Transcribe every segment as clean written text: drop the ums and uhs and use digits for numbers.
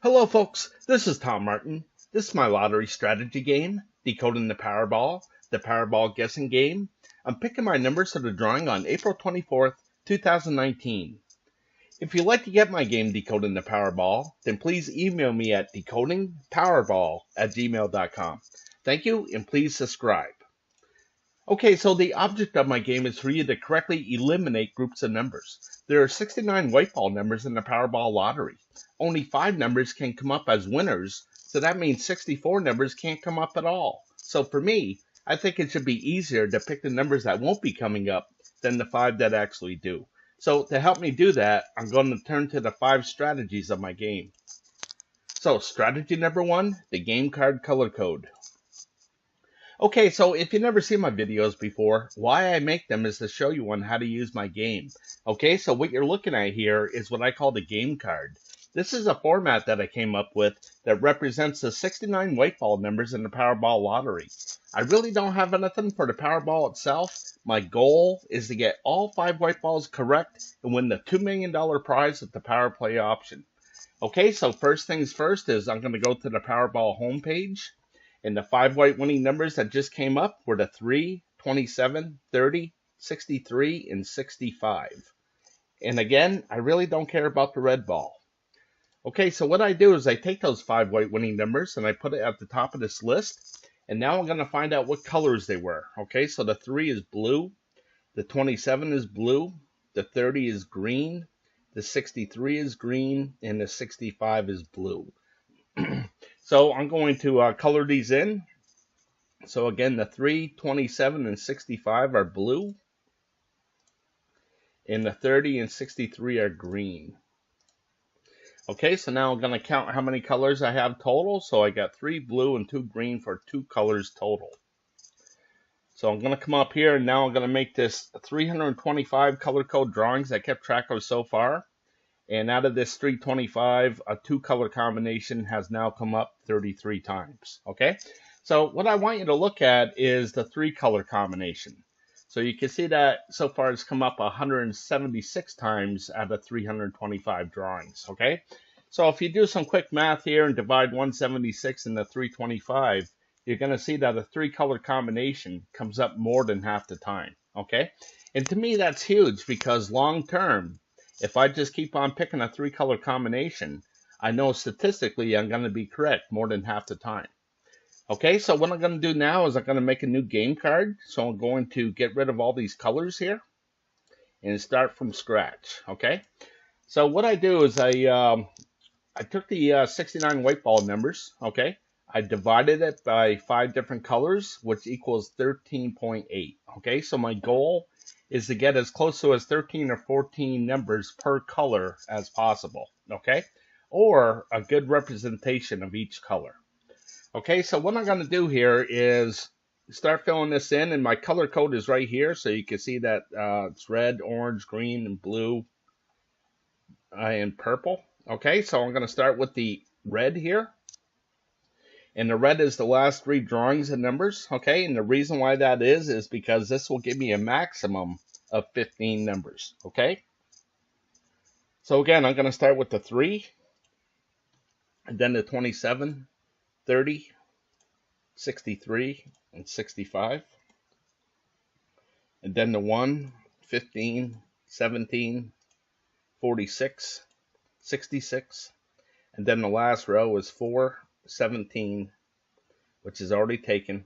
Hello folks, this is Tom Martin. This is my lottery strategy game, Decoding the Powerball guessing game. I'm picking my numbers for the drawing on April 24th, 2019. If you'd like to get my game Decoding the Powerball, then please email me at decodingpowerball@gmail.com. Thank you, and please subscribe. Okay, so the object of my game is for you to correctly eliminate groups of numbers. There are 69 white ball numbers in the Powerball Lottery. Only 5 numbers can come up as winners, so that means 64 numbers can't come up at all. So for me, I think it should be easier to pick the numbers that won't be coming up than the 5 that actually do. So to help me do that, I'm going to turn to the 5 strategies of my game. So strategy number 1, the game card color code. Okay, so if you've never seen my videos before, why I make them is to show you on how to use my game. Okay, so what you're looking at here is what I call the game card. This is a format that I came up with that represents the 69 white ball numbers in the Powerball Lottery. I really don't have anything for the Powerball itself. My goal is to get all 5 white balls correct and win the $2 million prize with the Power Play option. Okay, so first things first is I'm going to go to the Powerball homepage. And the 5 white winning numbers that just came up were the 3, 27, 30, 63, and 65. And again, I really don't care about the red ball. Okay, so what I do is I take those 5 white winning numbers and I put it at the top of this list. And now I'm going to find out what colors they were. Okay, so the 3 is blue, the 27 is blue, the 30 is green, the 63 is green, and the 65 is blue. So I'm going to color these in. So again, the 3, 27, and 65 are blue. And the 30 and 63 are green. Okay, so now I'm going to count how many colors I have total. So I got 3 blue and 2 green for 2 colors total. So I'm going to come up here and now I'm going to make this 325 color code drawings I kept track of so far. And out of this 325, a 2 color combination has now come up 33 times. Okay, so what I want you to look at is the 3 color combination. So you can see that so far it's come up 176 times out of 325 drawings. Okay, so if you do some quick math here and divide 176 into 325, you're going to see that a 3 color combination comes up more than half the time. Okay, and to me that's huge because long term, if I just keep on picking a 3 color combination, I know statistically I'm going to be correct more than half the time. Okay, so what I'm going to do now is I'm going to make a new game card. So I'm going to get rid of all these colors here and start from scratch. Okay, so what I do is I took the 69 white ball numbers. Okay, I divided it by 5 different colors, which equals 13.8. Okay, so my goal is to get as close to as 13 or 14 numbers per color as possible, okay? Or a good representation of each color. Okay, so what I'm going to do here is start filling this in, and my color code is right here, so you can see that it's red, orange, green, and blue, and purple. Okay, so I'm going to start with the red here. And the red is the last 3 drawings of numbers, okay? And the reason why that is because this will give me a maximum of 15 numbers, okay? So again, I'm going to start with the 3, and then the 27, 30, 63, and 65. And then the 1, 15, 17, 46, 66. And then the last row is 4, 17, which is already taken,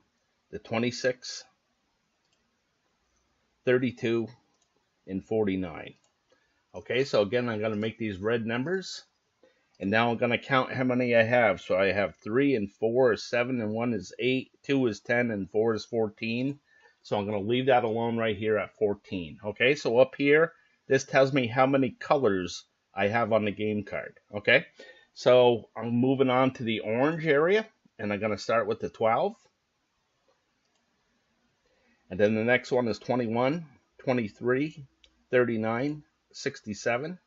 the 26, 32, and 49. Okay, so again, I'm going to make these red numbers, and now I'm going to count how many I have. So I have 3 and 4 is 7, and 1 is 8, 2 is 10, and 4 is 14. So I'm going to leave that alone right here at 14. Okay, so up here, this tells me how many colors I have on the game card. Okay, so I'm moving on to the orange area, and I'm going to start with the 12. And then the next one is 21, 23, 39, 67.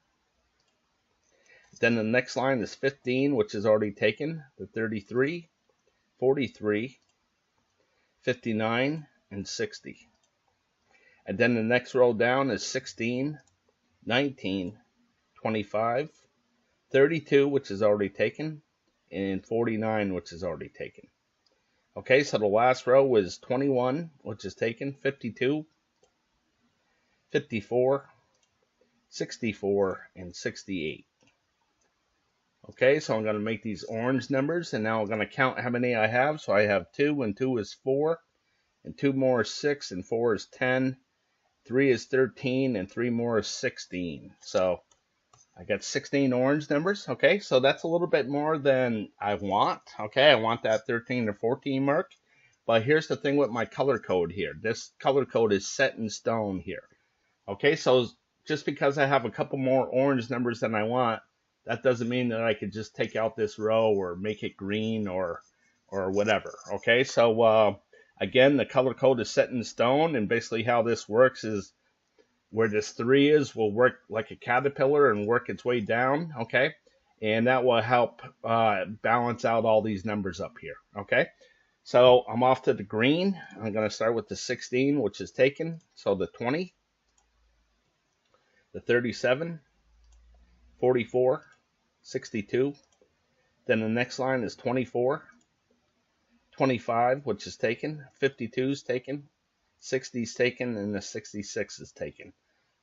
Then the next line is 15, which is already taken, the 33, 43, 59, and 60. And then the next row down is 16, 19, 25, 32, which is already taken, and 49, which is already taken. Okay, so the last row is 21, which is taken, 52, 54, 64, and 68. Okay, so I'm going to make these orange numbers, and now I'm going to count how many I have. So I have 2, and 2 is 4, and 2 more is 6, and 4 is 10, 3 is 13, and 3 more is 16. So I got 16 orange numbers. Okay, so that's a little bit more than I want. Okay, I want that 13 to 14 mark. But here's the thing with my color code here. This color code is set in stone here. Okay, so just because I have a couple more orange numbers than I want, that doesn't mean that I could just take out this row or make it green or whatever. Okay, so again, the color code is set in stone, and basically how this works is where this 3 is will work like a caterpillar and work its way down. Okay, and that will help balance out all these numbers up here. Okay, so I'm off to the green. I'm going to start with the 16, which is taken. So the 20, the 37, 44, 62. Then the next line is 24, 25, which is taken, 52 is taken, 60 is taken, and the 66 is taken.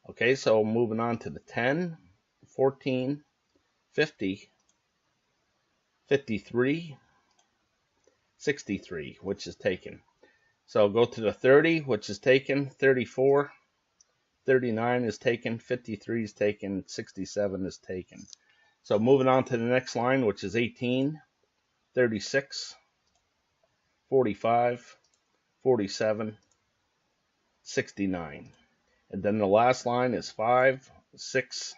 Okay, so moving on to the 10, 14, 50, 53, 63, which is taken. So go to the 30, which is taken, 34, 39 is taken, 53 is taken, 67 is taken. So moving on to the next line, which is 18, 36, 45, 47, 69. And then the last line is 5, 6,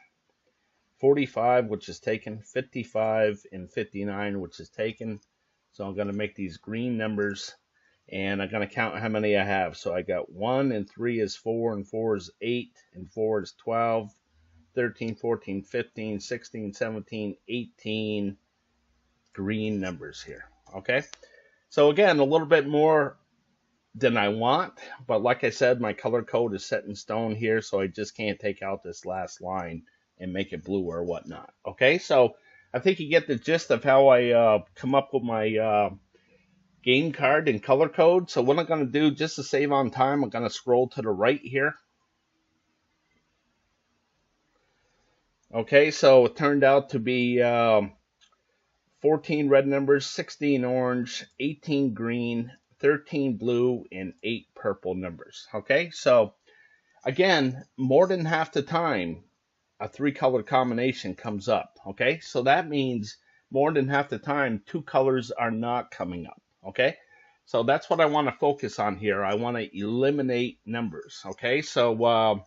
45, which is taken, 55, and 59, which is taken. So I'm going to make these green numbers, and I'm going to count how many I have. So I got 1, and 3 is 4, and 4 is 8, and 4 is 12, 13, 14, 15, 16, 17, 18 green numbers here. Okay, so again, a little bit more than I want, but like I said, my color code is set in stone here, so I just can't take out this last line and make it blue or whatnot. Okay, so I think you get the gist of how I come up with my game card and color code. So what I'm going to do, just to save on time, I'm going to scroll to the right here. Okay, so it turned out to be 14 red numbers, 16 orange, 18 green, 13 blue, and 8 purple numbers. Okay, so again, more than half the time, a 3-color combination comes up. Okay, so that means more than half the time, 2 colors are not coming up. Okay, so that's what I want to focus on here. I want to eliminate numbers. Okay, so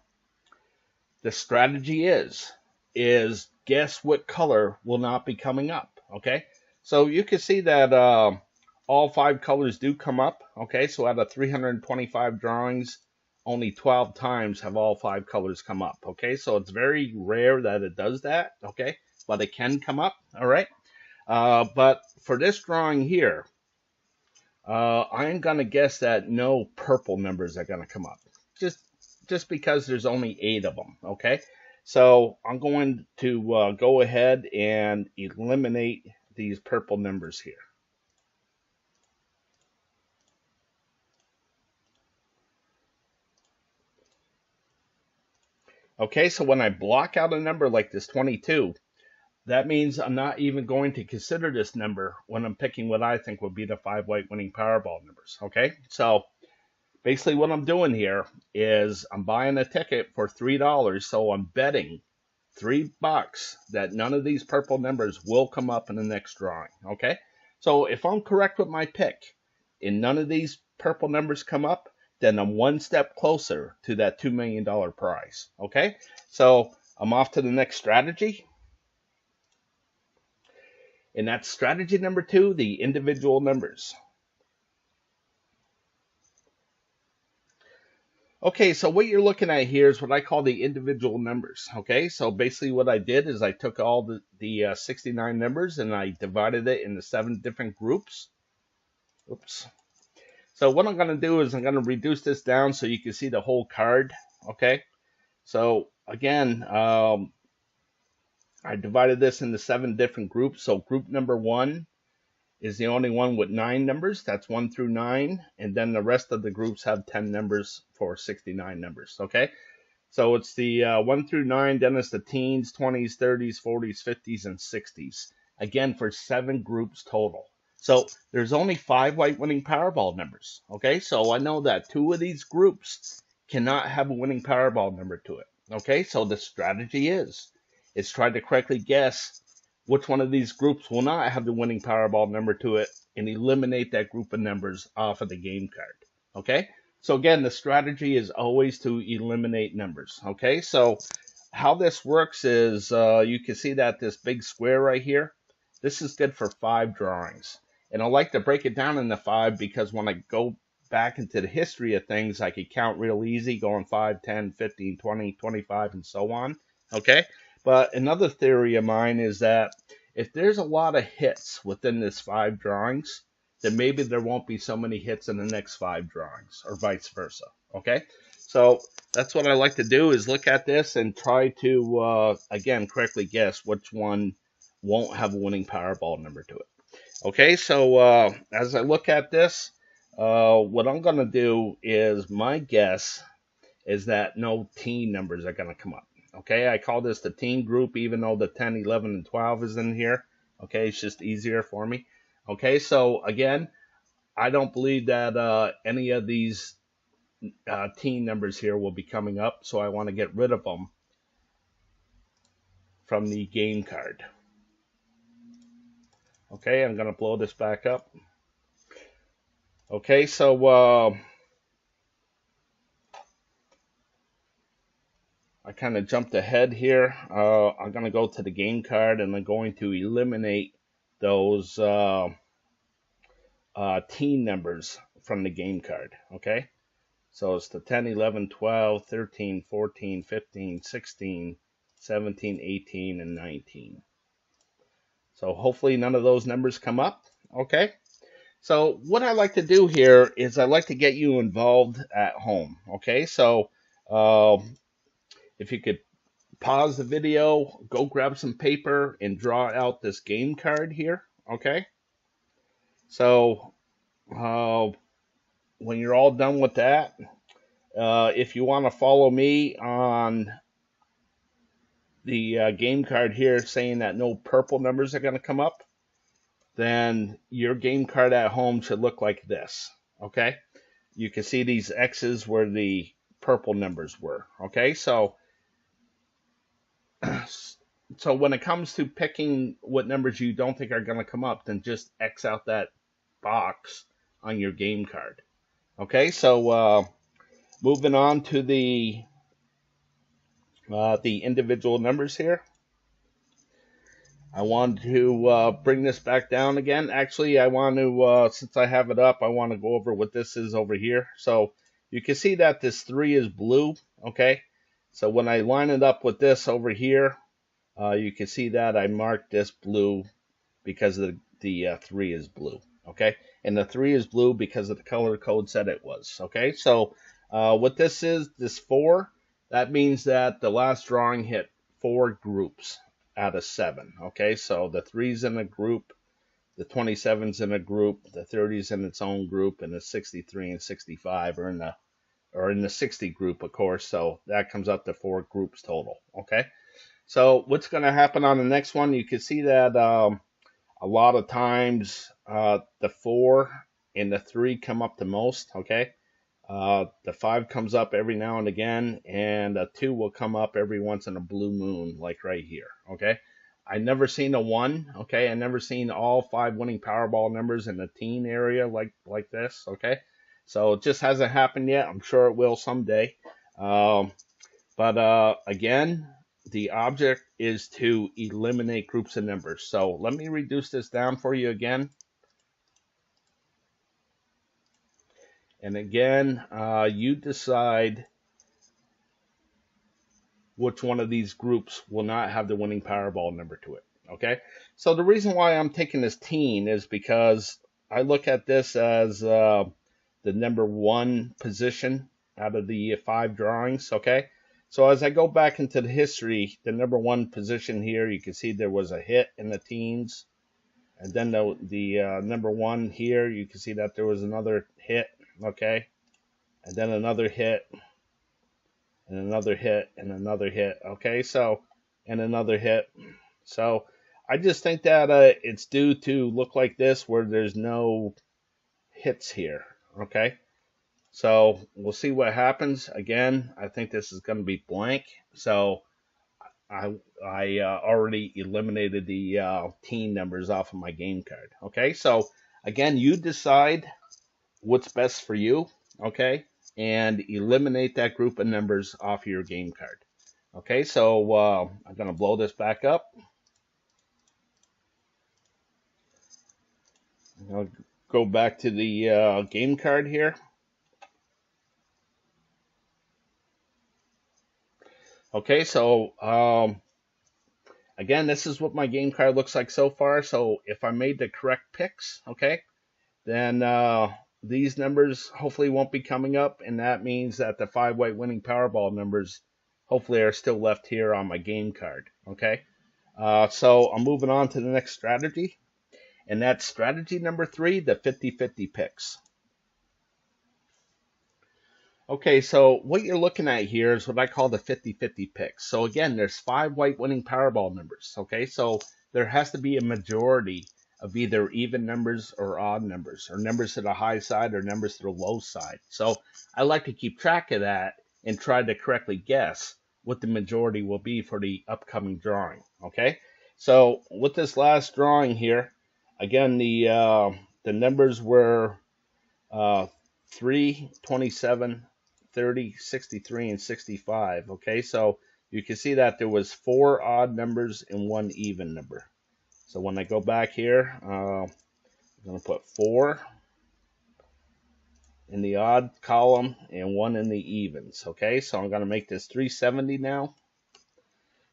the strategy is guess what color will not be coming up. Okay, so you can see that all 5 colors do come up. Okay, so out of 325 drawings, only 12 times have all 5 colors come up. Okay, so it's very rare that it does that. Okay, but it can come up. All right, but for this drawing here, I'm gonna guess that no purple numbers are gonna come up, just because there's only 8 of them. Okay, so I'm going to go ahead and eliminate these purple numbers here. Okay, so when I block out a number like this 22, that means I'm not even going to consider this number when I'm picking what I think would be the 5 white winning Powerball numbers. Okay, so basically what I'm doing here is I'm buying a ticket for $3, so I'm betting $3 that none of these purple numbers will come up in the next drawing. Okay, so if I'm correct with my pick and none of these purple numbers come up, then I'm one step closer to that $2 million prize. Okay, so I'm off to the next strategy. And that's strategy number 2, the individual numbers. Okay, so what you're looking at here is what I call the individual numbers. Okay, so basically what I did is I took all the 69 numbers and I divided it into 7 different groups. Oops. So what I'm going to do is I'm going to reduce this down so you can see the whole card. Okay, so again, I divided this into 7 different groups. So group number 1 is the only one with 9 numbers. That's 1 through 9. And then the rest of the groups have 10 numbers for 69 numbers. Okay. So it's the 1 through 9, then it's the teens, 20s, 30s, 40s, 50s, and 60s. Again, for 7 groups total. So there's only 5 white winning Powerball numbers. Okay, so I know that 2 of these groups cannot have a winning Powerball number to it. Okay, so the strategy is try to correctly guess which one of these groups will not have the winning Powerball number to it and eliminate that group of numbers off of the game card. Okay? So again, the strategy is always to eliminate numbers. Okay, so how this works is you can see that this big square right here, this is good for 5 drawings. And I like to break it down into 5 because when I go back into the history of things, I can count real easy, going 5, 10, 15, 20, 25, and so on. Okay, but another theory of mine is that if there's a lot of hits within this 5 drawings, then maybe there won't be so many hits in the next 5 drawings, or vice versa. Okay, so that's what I like to do, is look at this and try to, again, correctly guess which one won't have a winning Powerball number to it. Okay, so as I look at this, what I'm going to do is, my guess is that no teen numbers are going to come up. Okay, I call this the teen group, even though the 10, 11, and 12 is in here. Okay, it's just easier for me. Okay, so again, I don't believe that any of these teen numbers here will be coming up, so I want to get rid of them from the game card. Okay, I'm going to blow this back up. Okay, so I kind of jumped ahead here. I'm going to go to the game card and I'm going to eliminate those teen numbers from the game card. Okay, so it's the 10, 11, 12, 13, 14, 15, 16, 17, 18, and 19. So hopefully none of those numbers come up. Okay, so what I like to do here is I like to get you involved at home. Okay, so if you could pause the video, go grab some paper and draw out this game card here. Okay, so when you're all done with that, if you want to follow me on the game card here saying that no purple numbers are going to come up, then your game card at home should look like this. Okay, you can see these X's where the purple numbers were. Okay, so when it comes to picking what numbers you don't think are going to come up, then just X out that box on your game card. Okay, so moving on to the individual numbers here. I want to bring this back down again. Actually, I want to, since I have it up, I want to go over what this is over here. So you can see that this 3 is blue. Okay, so when I line it up with this over here, you can see that I marked this blue because the 3 is blue. Okay, and the 3 is blue because of the color code said it was. Okay, so what this is, this 4, that means that the last drawing hit 4 groups out of 7. Okay, so the 3's in a group, the 27's in a group, the 30's in its own group, and the 63 and 65 are in the 60 group, of course. So that comes up to 4 groups total. Okay, so what's going to happen on the next one? You can see that a lot of times the 4 and the 3 come up the most. Okay, the 5 comes up every now and again, and a 2 will come up every once in a blue moon, like right here. Okay, I never seen a 1. Okay, I never seen all 5 winning Powerball numbers in the teen area like this. Okay, so it just hasn't happened yet. I'm sure it will someday. But again, the object is to eliminate groups of numbers. So let me reduce this down for you again. And again, you decide which one of these groups will not have the winning Powerball number to it. Okay, so the reason why I'm taking this teen is because I look at this as the number 1 position out of the 5 drawings. Okay, So as I go back into the history, the number one position here, you can see there was a hit in the teens. And then the number one here, you can see that there was another hit, okay? And then another hit, and another hit, and another hit, okay? So, and another hit. So I just think that it's due to look like this where there's no hits here, okay? So we'll see what happens. Again, I think this is going to be blank. So I already eliminated the teen numbers off of my game card. Okay, so again, you decide what's best for you. Okay, and eliminate that group of numbers off your game card. Okay, so I'm going to blow this back up. I'll go back to the game card here. Okay, so again, this is what my game card looks like so far. So if I made the correct picks, okay, then these numbers hopefully won't be coming up, and that means that the 5 white winning Powerball numbers hopefully are still left here on my game card, okay? So I'm moving on to the next strategy, and that's strategy number 3, the 50-50 picks. Okay, so what you're looking at here is what I call the 50-50 picks. So again, there's 5 white winning Powerball numbers, okay? So there has to be a majority of either even numbers or odd numbers, or numbers to the high side or numbers to the low side. So I like to keep track of that and try to correctly guess what the majority will be for the upcoming drawing, okay? So with this last drawing here, again, the numbers were 3, 27, 30, 63, and 65. Okay, so you can see that there was 4 odd numbers and 1 even number. So when I go back here, I'm going to put 4 in the odd column and 1 in the evens. Okay, so I'm going to make this 370 now.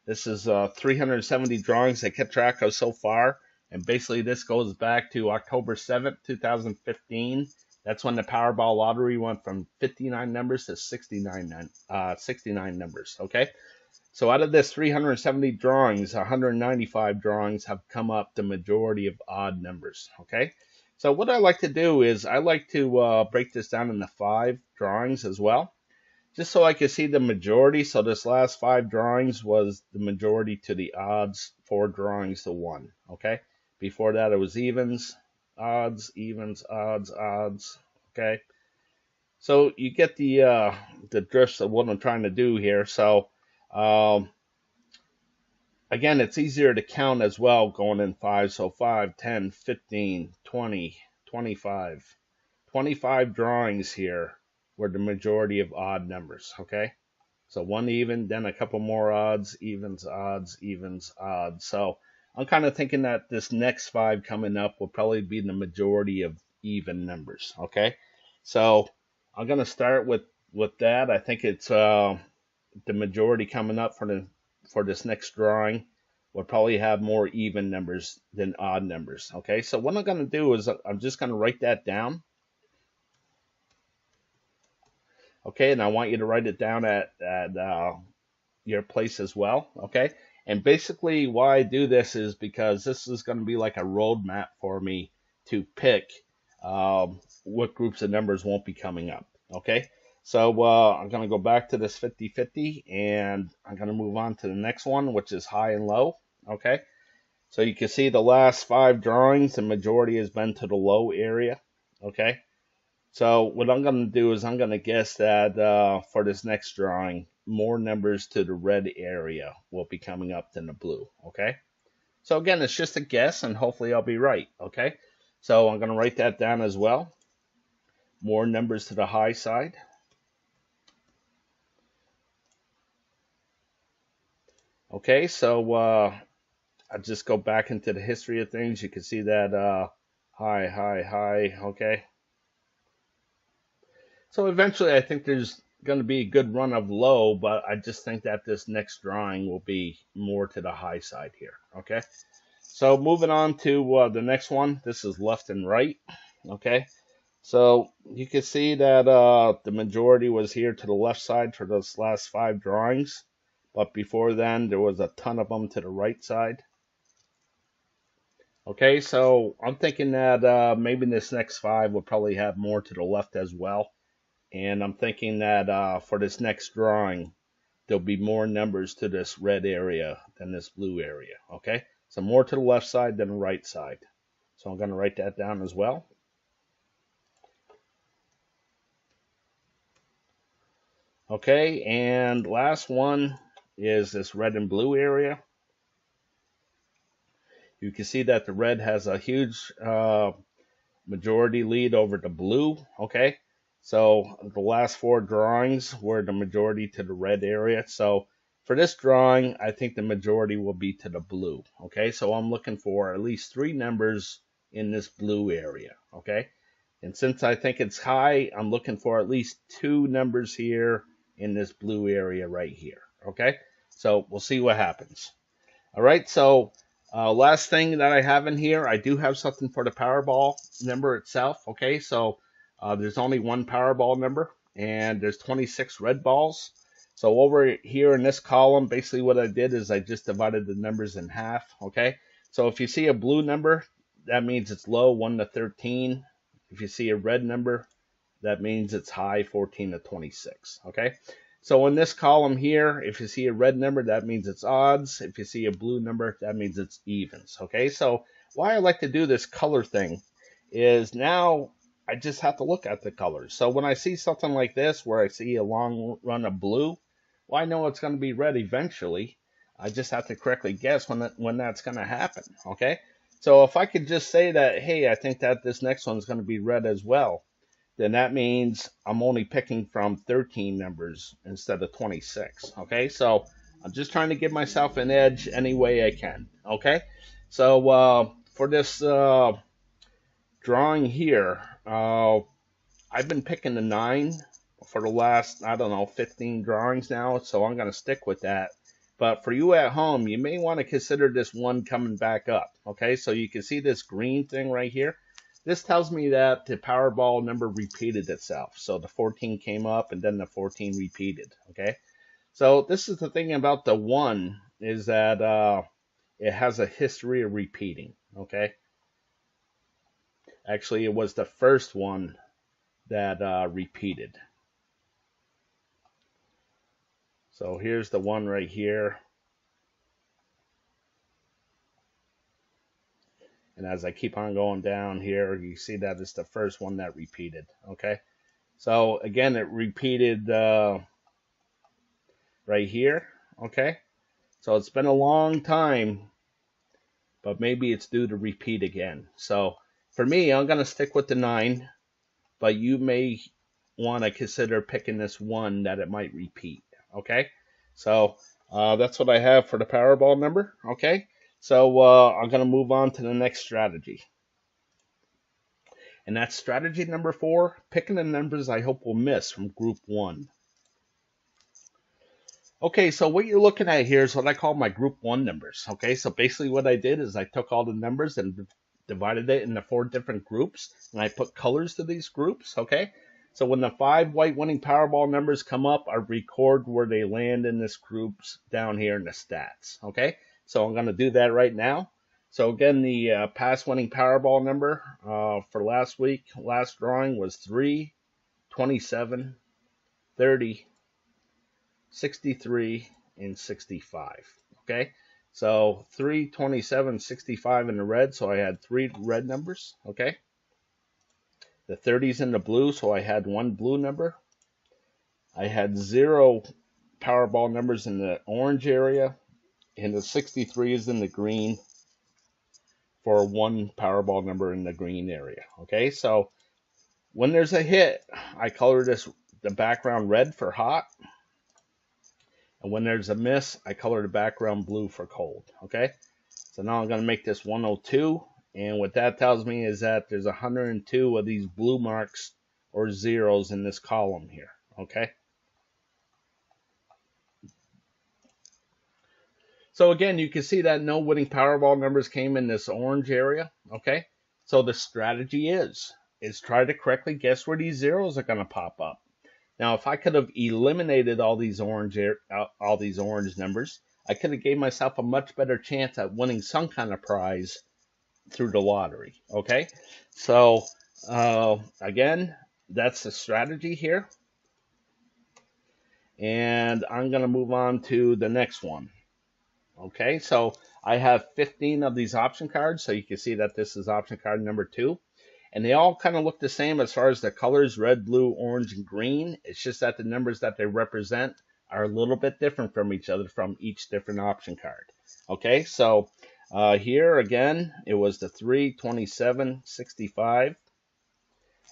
This is 370 drawings I kept track of so far, and basically this goes back to October 7th, 2015. That's when the Powerball Lottery went from 59 numbers to 69 numbers, okay? So out of this 370 drawings, 195 drawings have come up the majority of odd numbers, okay? So what I like to do is I like to break this down into 5 drawings as well, just so I can see the majority. So this last 5 drawings was the majority to the odds, 4 drawings to 1, okay? Before that it was evens, odds, evens, odds, odds, okay? So you get the drift of what I'm trying to do here. So again, it's easier to count as well going in 5. So 5, 10, 15, 20, 25. 25 drawings here were the majority of odd numbers, okay? So 1 even, then a couple more odds, evens, odds, evens, odds. So I'm kind of thinking that this next 5 coming up will probably be the majority of even numbers, okay? So I'm going to start with that. I think it's the majority coming up for this next drawing will probably have more even numbers than odd numbers, okay? So what I'm going to do is I'm just going to write that down, okay? And I want you to write it down at your place as well, okay? And basically why I do this is because this is going to be like a roadmap for me to pick what groups of numbers won't be coming up, okay? So I'm going to go back to this 50-50, and I'm going to move on to the next one, which is high and low, okay? So you can see the last 5 drawings, the majority has been to the low area, okay? So what I'm going to do is I'm going to guess that for this next drawing, more numbers to the red area will be coming up than the blue, okay? So again, it's just a guess, and hopefully I'll be right, okay? So I'm going to write that down as well. More numbers to the high side. Okay, so I'll just go back into the history of things. You can see that high, high, high, okay? So eventually I think there's going to be a good run of low, but I just think that this next drawing will be more to the high side here, okay? So moving on to the next one. This is left and right, okay? So you can see that the majority was here to the left side for those last 5 drawings. But before then, there was a ton of them to the right side. Okay, so I'm thinking that maybe this next 5 will probably have more to the left as well. And I'm thinking that for this next drawing, there'll be more numbers to this red area than this blue area. Okay, so more to the left side than the right side. So I'm going to write that down as well. Okay, and last one is this red and blue area. You can see that the red has a huge majority lead over the blue. Okay, so the last 4 drawings were the majority to the red area. So for this drawing, I think the majority will be to the blue. Okay, so I'm looking for at least 3 numbers in this blue area. Okay, and since I think it's high, I'm looking for at least 2 numbers here in this blue area right here. Okay, so we'll see what happens. All right, so last thing that I have in here, I do have something for the Powerball number itself. Okay, so there's only one Powerball number, and there's 26 red balls. So over here in this column, basically what I did is I just divided the numbers in half. Okay, so if you see a blue number, that means it's low, 1 to 13. If you see a red number, that means it's high, 14 to 26. Okay, so in this column here, if you see a red number, that means it's odds. If you see a blue number, that means it's evens. Okay, so why I like to do this color thing is now I just have to look at the colors. So when I see something like this where I see a long run of blue, well, I know it's going to be red eventually. I just have to correctly guess when that's going to happen. Okay, so if I could just say that, hey, I think that this next one's going to be red as well, then that means I'm only picking from 13 numbers instead of 26. Okay, so I'm just trying to give myself an edge any way I can. Okay, so for this drawing here, I've been picking the 9 for the last, I don't know, 15 drawings now, so I'm going to stick with that. But for you at home, you may want to consider this one coming back up. Okay, so you can see this green thing right here. This tells me that the Powerball number repeated itself. So the 14 came up and then the 14 repeated. Okay, so this is the thing about the 1 is that it has a history of repeating. Okay, actually it was the first one that repeated. So here's the 1 right here. And as I keep on going down here, you see that it's the first one that repeated. Okay, so again, it repeated right here. Okay, so it's been a long time, but maybe it's due to repeat again. So for me, I'm going to stick with the 9, but you may want to consider picking this 1 that it might repeat. Okay, so that's what I have for the Powerball number. Okay, so I'm going to move on to the next strategy. And that's strategy number 4, picking the numbers I hope will miss from group 1. Okay, so what you're looking at here is what I call my group 1 numbers. Okay, so basically what I did is I took all the numbers and divided it into 4 different groups, and I put colors to these groups. Okay, so when the 5 white winning Powerball numbers come up, I record where they land in this groups down here in the stats. Okay, so I'm going to do that right now. So again, the past winning Powerball number for last week, last drawing was 3, 27, 30, 63, and 65. Okay, so 3, 27, 65 in the red, so I had 3 red numbers. Okay, the 30's in the blue, so I had 1 blue number. I had 0 Powerball numbers in the orange area, and the 63 is in the green for 1 Powerball number in the green area. Okay, so when there's a hit, I color the background red for hot. And when there's a miss, I color the background blue for cold. Okay, so now I'm going to make this 102. And what that tells me is that there's 102 of these blue marks or zeros in this column here. Okay, so again, you can see that no winning Powerball numbers came in this orange area. Okay, so the strategy is is try to correctly guess where these zeros are going to pop up. Now, if I could have eliminated all these orange numbers, I could have gave myself a much better chance at winning some kind of prize through the lottery. Okay, so again, that's the strategy here. And I'm going to move on to the next one. Okay, so I have 15 of these option cards, so you can see that this is option card number 2. And they all kind of look the same as far as the colors, red, blue, orange, and green. It's just that the numbers that they represent are a little bit different from each other from each different option card. Okay, so here again, it was the 3, 27, 65,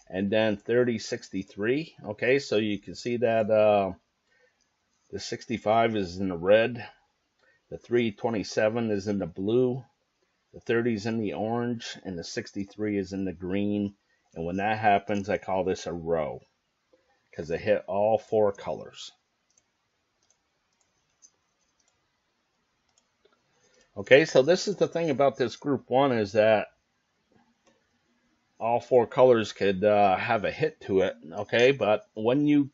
and then 30, 63. Okay, so you can see that the 65 is in the red, the 327 is in the blue, the 30 is in the orange, and the 63 is in the green. And when that happens, I call this a row because it hit all 4 colors. Okay, so this is the thing about this group 1 is that all 4 colors could have a hit to it. Okay, but when you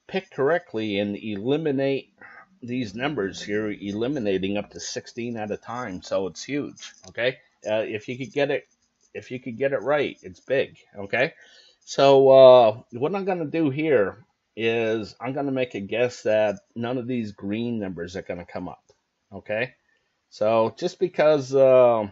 pick correctly and eliminate these numbers here, eliminating up to 16 at a time, so it's huge. Okay, if you could get it right, it's big. Okay, so what I'm going to do here is I'm going to make a guess that none of these green numbers are going to come up. Okay, so just because I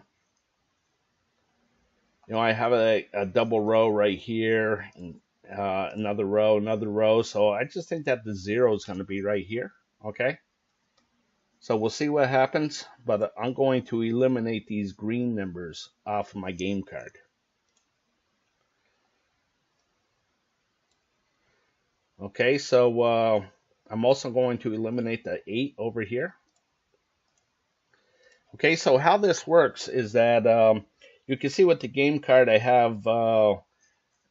have a double row right here, and another row, so I just think that the 0 is going to be right here. Okay, so we'll see what happens, but I'm going to eliminate these green numbers off of my game card. Okay, so I'm also going to eliminate the 8 over here. Okay, so how this works is that you can see with the game card I have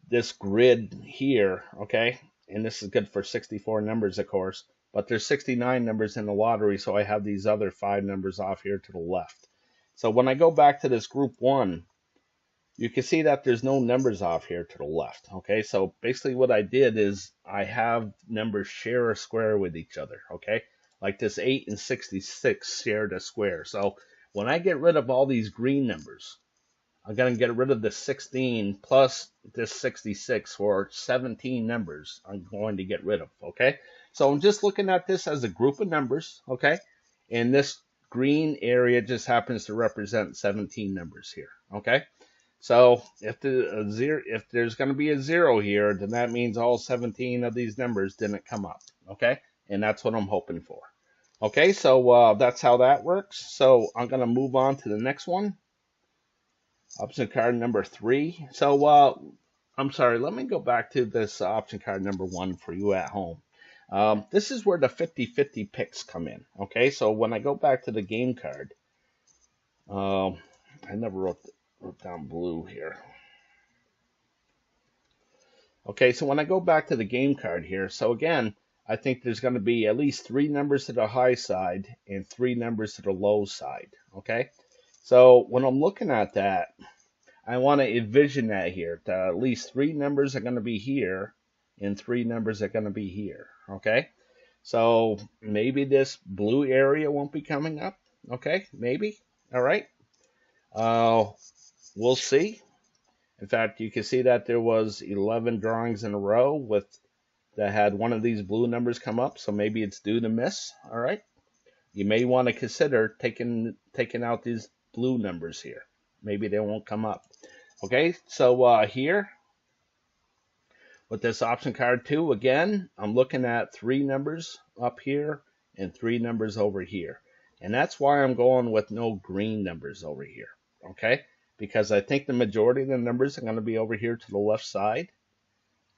this grid here, okay, and this is good for 64 numbers, of course, but there's 69 numbers in the lottery, so I have these other 5 numbers off here to the left. So when I go back to this group 1, you can see that there's no numbers off here to the left. Okay, so basically what I did is I have numbers share a square with each other. Okay, like this 8 and 66 shared a square. So when I get rid of all these green numbers, I'm going to get rid of the 16 plus this 66 for 17 numbers I'm going to get rid of. Okay, so I'm just looking at this as a group of numbers. Okay, and this green area just happens to represent 17 numbers here. Okay, so if there's going to be a 0 here, then that means all 17 of these numbers didn't come up. Okay, and that's what I'm hoping for. Okay, so that's how that works. So I'm going to move on to the next one. Option card number 3. So I'm sorry, let me go back to this option card number 1 for you at home. This is where the 50-50 picks come in. Okay, so when I go back to the game card, I never wrote down blue here. Okay, so when I go back to the game card here, so again, I think there's going to be at least 3 numbers to the high side and 3 numbers to the low side. Okay, so when I'm looking at that, I want to envision that here, that at least 3 numbers are going to be here and 3 numbers are going to be here. Okay, so maybe this blue area won't be coming up. Okay, maybe. All right, we'll see. In fact, you can see that there was 11 drawings in a row that had one of these blue numbers come up, so maybe it's due to miss. All right, you may want to consider taking out these blue numbers here. Maybe they won't come up. Okay, so here with this option card 2, again, I'm looking at 3 numbers up here and 3 numbers over here, and that's why I'm going with no green numbers over here. Okay, because I think the majority of the numbers are going to be over here to the left side,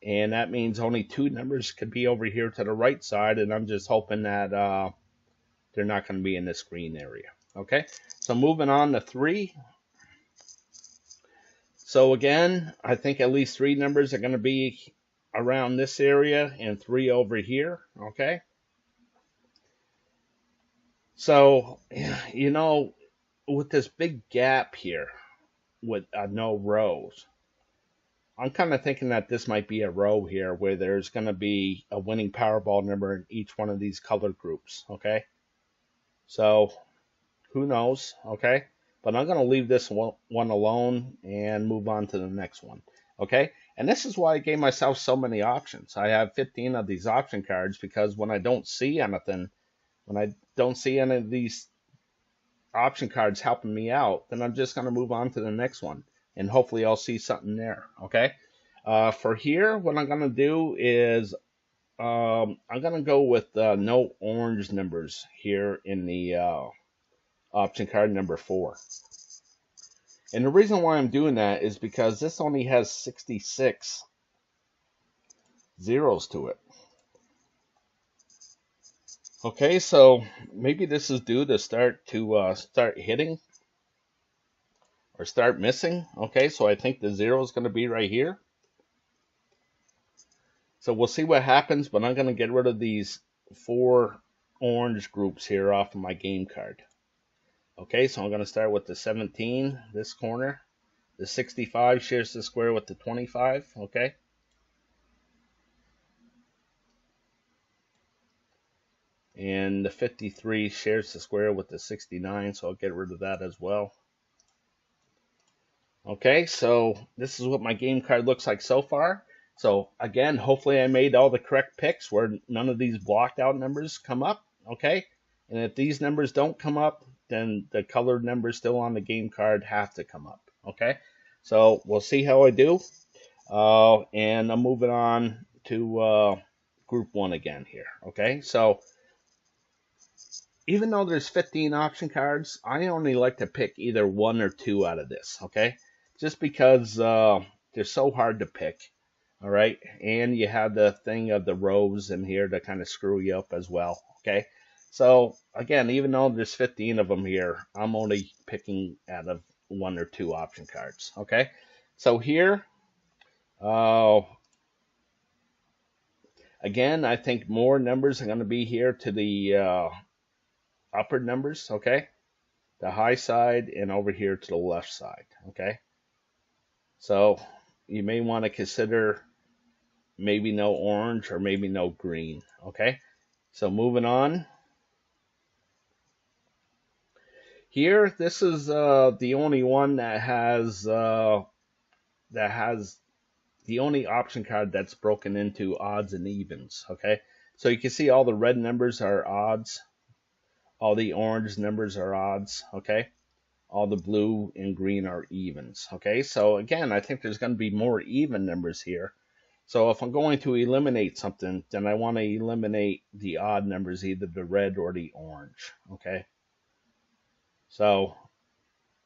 and that means only 2 numbers could be over here to the right side, and I'm just hoping that they're not going to be in this green area. Okay, so moving on to 3. So again, I think at least 3 numbers are going to be around this area and 3 over here. Okay, so with this big gap here with no rows, I'm kind of thinking that this might be a row here where there's going to be a winning Powerball number in each one of these color groups, okay? So, who knows, okay? But I'm going to leave this one alone and move on to the next one, okay? And this is why I gave myself so many options. I have 15 of these option cards because when I don't see anything, when I don't see any of these option cards helping me out, then I'm just going to move on to the next one. And hopefully I'll see something there, okay? For here, what I'm going to do is I'm going to go with no orange numbers here in the option card number 4. And the reason why I'm doing that is because this only has 66 zeros to it. Okay, so maybe this is due to start hitting or start missing. Okay, so I think the 0 is going to be right here. So we'll see what happens, but I'm going to get rid of these 4 orange groups here off of my game card. Okay, so I'm going to start with the 17, this corner. The 65 shares the square with the 25, okay? And the 53 shares the square with the 69, so I'll get rid of that as well. Okay, so this is what my game card looks like so far. So again, hopefully I made all the correct picks where none of these blocked out numbers come up, okay? And if these numbers don't come up, then the colored numbers still on the game card have to come up, okay? So we'll see how I do. And I'm moving on to group 1 again here, okay? So even though there's 15 option cards, I only like to pick either 1 or 2 out of this, okay? Just because they're so hard to pick, all right? And you have the thing of the rows in here to kind of screw you up as well, okay? So again, even though there's 15 of them here, I'm only picking out of 1 or 2 option cards, okay? So here, again, I think more numbers are going to be here to the upper numbers, okay? The high side and over here to the left side, okay? So you may want to consider maybe no orange or maybe no green, okay? So moving on. Here, this is the only one that has the only option card that's broken into odds and evens, okay? So you can see all the red numbers are odds, all the orange numbers are odds, okay? All the blue and green are evens, okay? So again, I think there's going to be more even numbers here. So if I'm going to eliminate something, then I want to eliminate the odd numbers, either the red or the orange, okay? So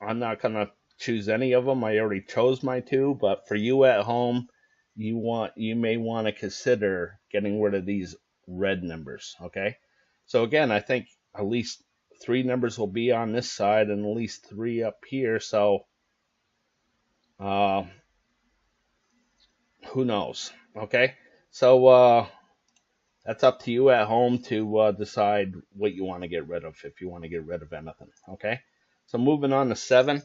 I'm not going to choose any of them. I already chose my 2, but for you at home, you may want to consider getting rid of these red numbers, okay? So again, I think at least 3 numbers will be on this side and at least 3 up here, so who knows, okay? So that's up to you at home to decide what you want to get rid of, if you want to get rid of anything, okay? So moving on to 7.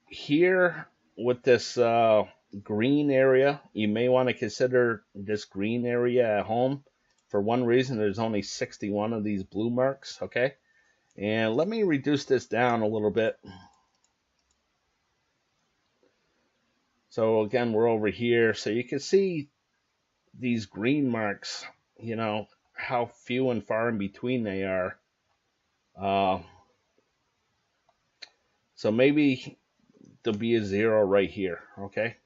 Here with this green area, you may want to consider this green area at home. For one reason, there's only 61 of these blue marks, okay? And let me reduce this down a little bit. So again, we're over here. So you can see these green marks, you know, how few and far in between they are. So maybe there'll be a 0 right here, okay?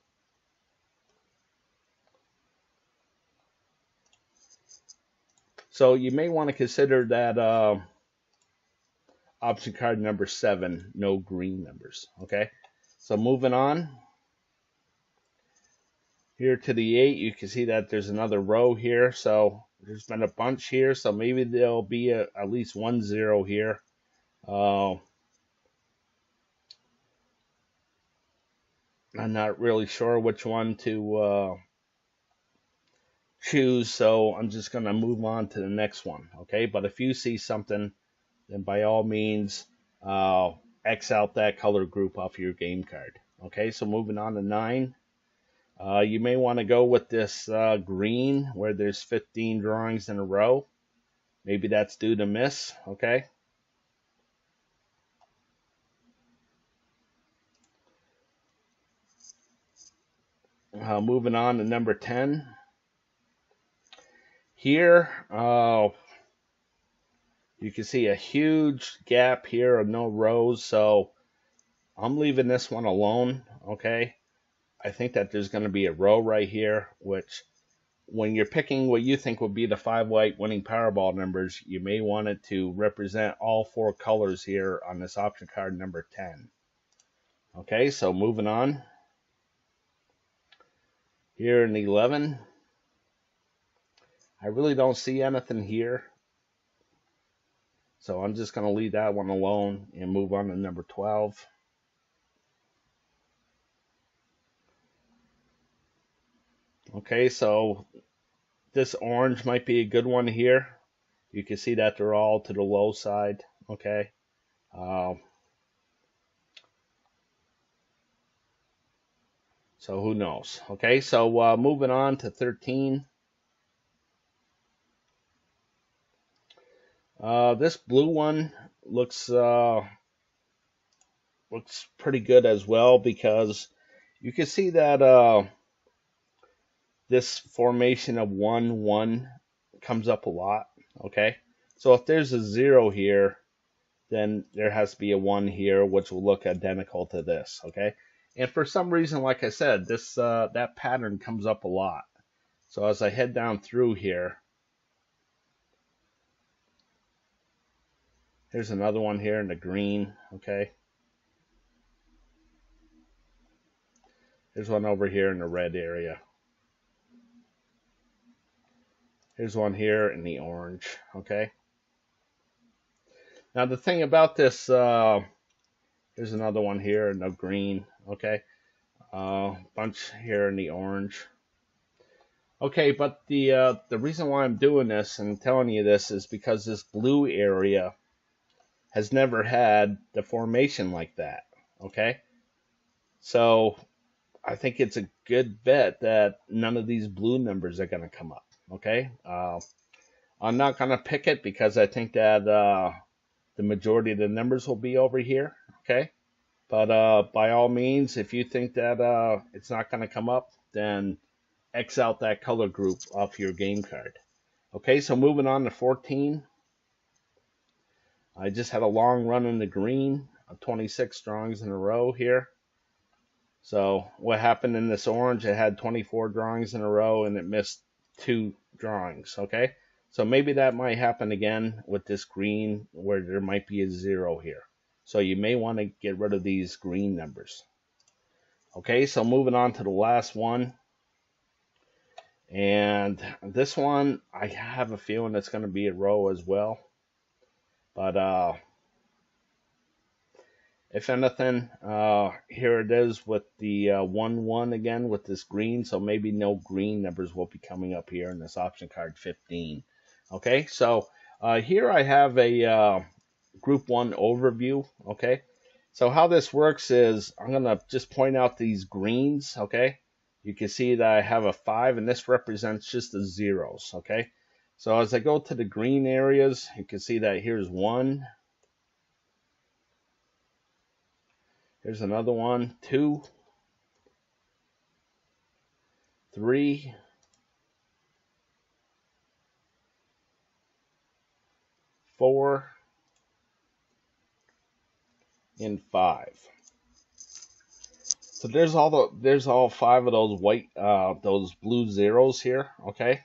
So you may want to consider that option card number 7, no green numbers, okay? So moving on. Here to the 8, you can see that there's another row here. So there's been a bunch here. So maybe there'll be at least 1 0 here. I'm not really sure which one to choose. So I'm just going to move on to the next one. Okay. But if you see something, then by all means, X out that color group off your game card. Okay, so moving on to 9. You may want to go with this green where there's 15 drawings in a row. Maybe that's due to miss, okay? Moving on to number 10. Here, you can see a huge gap here of no rows, so I'm leaving this one alone, okay? I think that there's going to be a row right here, which when you're picking what you think would be the 5 white winning Powerball numbers, you may want it to represent all 4 colors here on this option card number 10. Okay, so moving on. Here in 11, I really don't see anything here. So I'm just going to leave that one alone and move on to number 12. Okay, so this orange might be a good one here. You can see that they're all to the low side. Okay. So who knows? Okay, so moving on to 13. This blue one looks pretty good as well, because you can see that this formation of 1, 1 comes up a lot. Okay, so if there's a 0 here, then there has to be a 1 here, which will look identical to this. Okay, and for some reason, like I said, this that pattern comes up a lot. So as I head down through here, here's another one here in the green. Okay, here's one over here in the red area. Here's one here in the orange. Okay. Now the thing about this, here's another one here in the green. Okay. Bunch here in the orange. Okay, but the reason why I'm doing this and telling you this is because this blue area has never had the formation like that. Okay. So I think it's a good bet that none of these blue numbers are going to come up. Okay, I'm not going to pick it because I think that the majority of the numbers will be over here. Okay, but by all means, if you think that it's not going to come up, then X out that color group off your game card. Okay, so moving on to 14. I just had a long run in the green, 26 drawings in a row here. So what happened in this orange, it had 24 drawings in a row and it missed 2 drawings. Okay, so maybe that might happen again with this green where there might be a 0 here. So you may want to get rid of these green numbers. Okay, so moving on to the last one. And this one, I have a feeling it's going to be a row as well. But if anything, here it is with the 1, 1 again with this green. So maybe no green numbers will be coming up here in this option card 15. Okay, so here I have a group 1 overview. Okay, so how this works is I'm going to just point out these greens. Okay, you can see that I have a 5 and this represents just the zeros. Okay, so as I go to the green areas, you can see that here's 1. Here's another one, 2, 3, 4, and 5. So there's all 5 of those white, those blue zeros here. Okay.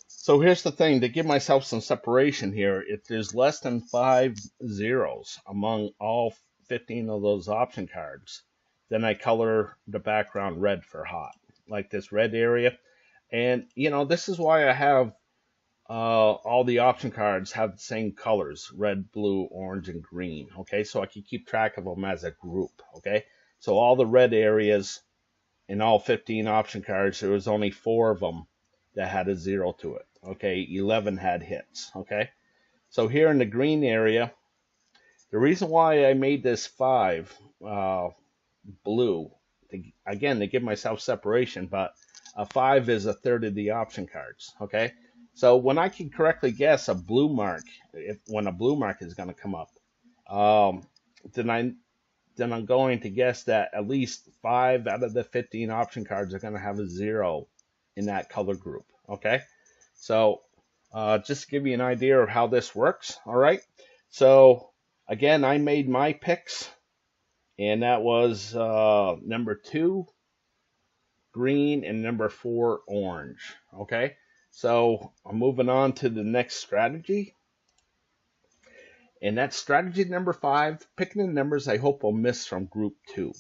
So here's the thing, to give myself some separation here, if there's less than 5 zeros among all 15 of those option cards, then I color the background red for hot, like this red area. And, you know, this is why I have all the option cards have the same colors, red, blue, orange, and green. Okay, so I can keep track of them as a group. Okay, so all the red areas in all 15 option cards, there was only 4 of them that had a 0 to it. Okay, 11 had hits. Okay, so here in the green area, the reason why I made this 5 blue. Again, to give myself separation, but a 5 is a third of the option cards. Okay, so when I can correctly guess a blue mark, when a blue mark is going to come up, then I'm going to guess that at least 5 out of the 15 option cards are going to have a 0 in that color group. Okay, so just to give you an idea of how this works. All right, so again, I made my picks, and that was number 2 green and number 4 orange. Okay, so I'm moving on to the next strategy. And that's strategy number 5, picking the numbers I hope will miss from group 2.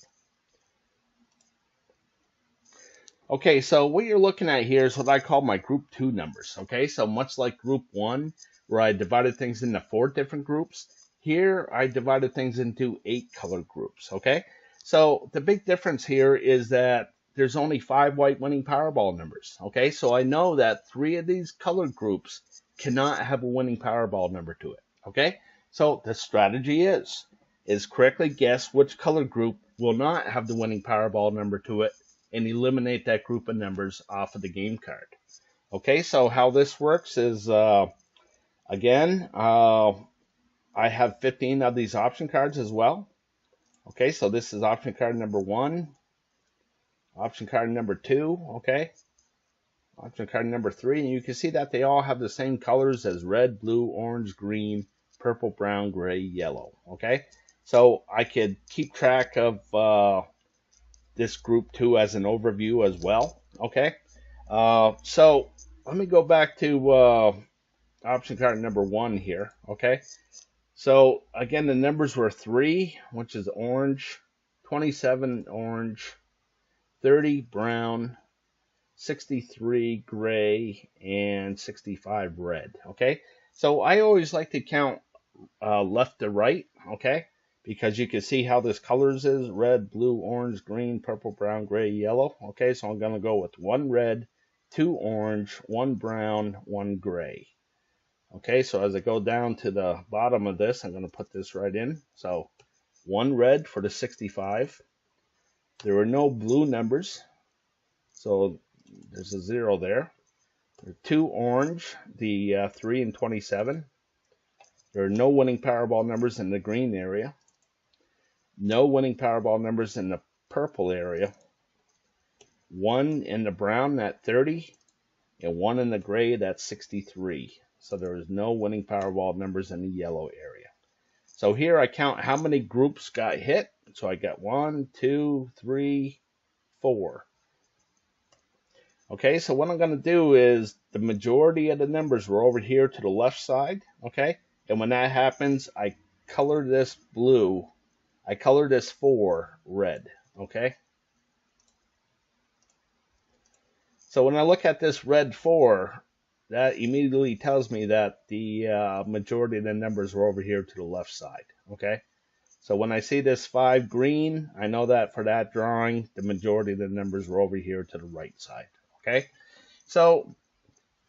Okay, so what you're looking at here is what I call my group 2 numbers. Okay, so much like group 1, where I divided things into 4 different groups, here I divided things into 8 colored groups. Okay, so the big difference here is that there's only 5 white winning Powerball numbers. Okay, so I know that 3 of these colored groups cannot have a winning Powerball number to it. Okay, so the strategy is correctly guess which color group will not have the winning Powerball number to it and eliminate that group of numbers off of the game card. Okay, so how this works is, again, I have 15 of these option cards as well. Okay, so this is option card number 1, option card number 2, okay, option card number 3, and you can see that they all have the same colors as red, blue, orange, green, purple, brown, gray, yellow. Okay, so I could keep track of this group 2 as an overview as well. Okay, so let me go back to option card number 1 here. Okay, so again, the numbers were 3, which is orange, 27 orange, 30 brown, 63 gray, and 65 red. Okay, so I always like to count left to right, okay, because you can see how this colors is: red, blue, orange, green, purple, brown, gray, yellow. Okay, so I'm going to go with 1 red, 2 orange, 1 brown, 1 gray. Okay, so as I go down to the bottom of this, I'm going to put this right in. So 1 red for the 65. There were no blue numbers, so there's a 0 there. There are 2 orange, the 3 and 27. There are no winning Powerball numbers in the green area. No winning Powerball numbers in the purple area. 1 in the brown, that 30, and 1 in the gray, that's 63. So there is no winning Powerball numbers in the yellow area. So here I count how many groups got hit. So I got 1, 2, 3, 4. Okay, so what I'm going to do is the majority of the numbers were over here to the left side. Okay, and when that happens, I color this blue. I color this 4 red. Okay, so when I look at this red 4, that immediately tells me that the majority of the numbers were over here to the left side. Okay, so when I see this 5 green, I know that for that drawing, the majority of the numbers were over here to the right side. Okay, so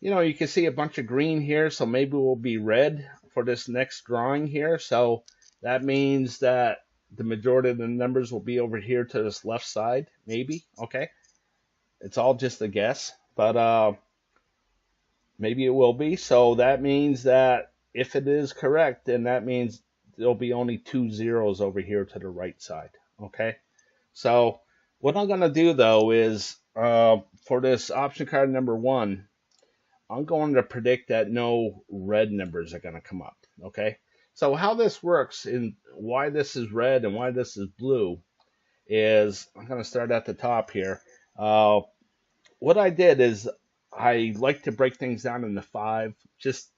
you know, you can see a bunch of green here, so maybe we'll be red for this next drawing here. So that means that the majority of the numbers will be over here to this left side, maybe. Okay, it's all just a guess, but maybe it will be. So that means that if it is correct, then that means there'll be only 2 zeros over here to the right side. Okay, so what I'm going to do though is for this option card number 1, I'm going to predict that no red numbers are going to come up. Okay, so how this works and why this is red and why this is blue is, I'm going to start at the top here. What I did is I like to break things down into 5 just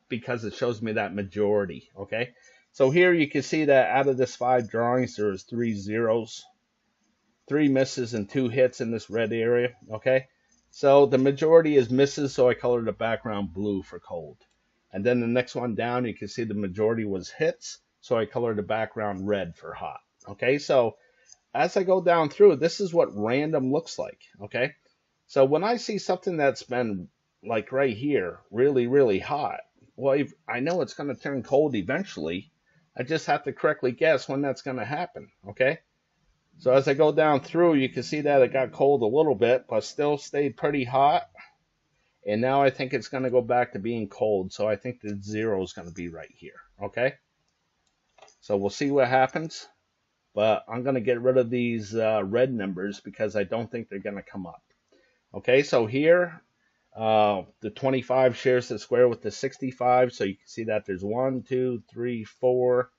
because it shows me that majority. Okay, so here you can see that out of this 5 drawings, there's 3 zeros, 3 misses, and 2 hits in this red area. Okay, so the majority is misses, so I colored the background blue for cold. And then the next one down, you can see the majority was hits, so I colored the background red for hot. Okay, so as I go down through, this is what random looks like. Okay, so when I see something that's been, like right here, really, really hot, well, I know it's going to turn cold eventually. I just have to correctly guess when that's going to happen, okay? So as I go down through, you can see that it got cold a little bit, but still stayed pretty hot. And now I think it's going to go back to being cold, so I think the 0 is going to be right here, okay? So we'll see what happens, but I'm going to get rid of these red numbers because I don't think they're going to come up. Okay, so here, the 25 shares the square with the 65, so you can see that there's 1, 2, 3, 4,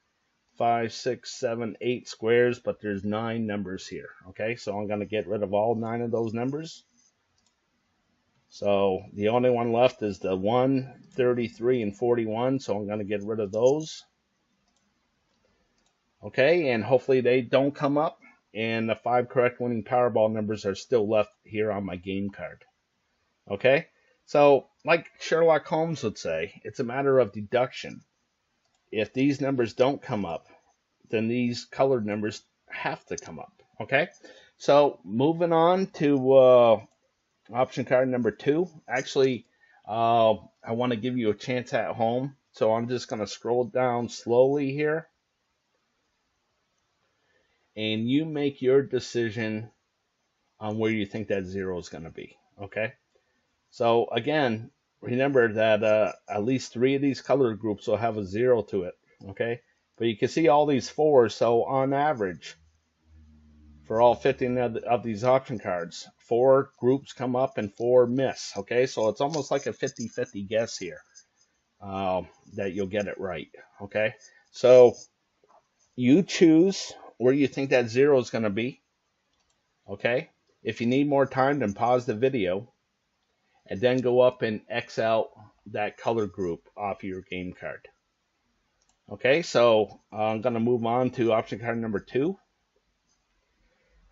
5, 6, 7, 8 squares, but there's 9 numbers here. Okay, so I'm going to get rid of all 9 of those numbers. So the only one left is the 1, 33, and 41, so I'm going to get rid of those. Okay, and hopefully they don't come up, and the 5 correct winning Powerball numbers are still left here on my game card. Okay, so like Sherlock Holmes would say, it's a matter of deduction. If these numbers don't come up, then these colored numbers have to come up. Okay, so moving on to option card number 2. Actually, I want to give you a chance at home, so I'm just going to scroll down slowly here. And you make your decision on where you think that 0 is going to be. Okay, so again, remember that at least 3 of these color groups will have a 0 to it. Okay, but you can see all these 4s, so on average, for all 15 of these option cards, 4 groups come up and 4 miss. Okay, so it's almost like a 50-50 guess here that you'll get it right. Okay, so you choose where you think that 0 is going to be. Okay, if you need more time, then pause the video and then go up and X out that color group off your game card. Okay, so I'm going to move on to option card number 2.